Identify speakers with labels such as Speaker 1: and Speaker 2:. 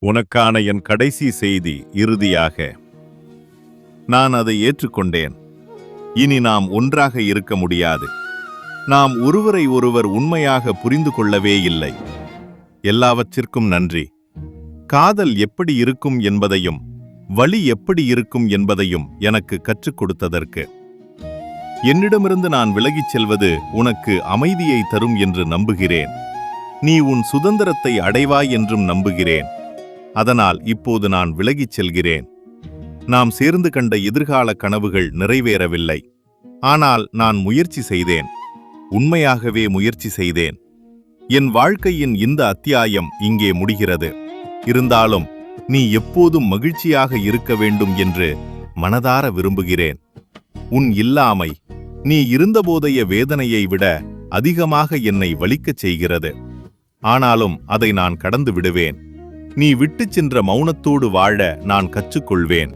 Speaker 1: உனக்கான என் கடைசி செய்தி இறுதியாக. நான் அதை ஏற்றுக்கொண்டேன். இனி நாம் ஒன்றாக இருக்க முடியாது. நாம் ஒருவரை ஒருவர் உண்மையாக புரிந்து கொள்ளவே இல்லை. எல்லாவற்றிற்கும் நன்றி. காதல் எப்படி இருக்கும் என்பதையும் வலி எப்படி இருக்கும் என்பதையும் எனக்கு கற்றுக் கொடுத்ததற்கு. என்னிடமிருந்து நான் விலகிச் செல்வது உனக்கு அமைதியை தரும் என்று நம்புகிறேன். நீ உன் சுதந்திரத்தை அடைவாய் என்றும் நம்புகிறேன். அதனால் இப்போது நான் விலகிச் செல்கிறேன். நாம் சேர்ந்து கண்ட எதிர்கால கனவுகள் நிறைவேறவில்லை. ஆனால் நான் முயற்சி செய்தேன். உண்மையாகவே முயற்சி செய்தேன். என் வாழ்க்கையின் இந்த அத்தியாயம் இங்கே முடிகிறது. இருந்தாலும் நீ எப்போதும் மகிழ்ச்சியாக இருக்க வேண்டும் என்று மனதார விரும்புகிறேன். உன் இல்லாமை நீ இருந்தபோதைய வேதனையை விட அதிகமாக என்னை வலிக்கச் செய்கிறது. ஆனாலும் அதை நான் கடந்து விடுவேன். நீ விட்டுச் சென்ற மௌனத்தோடு வாழ நான் கற்றுக்கொள்வேன்.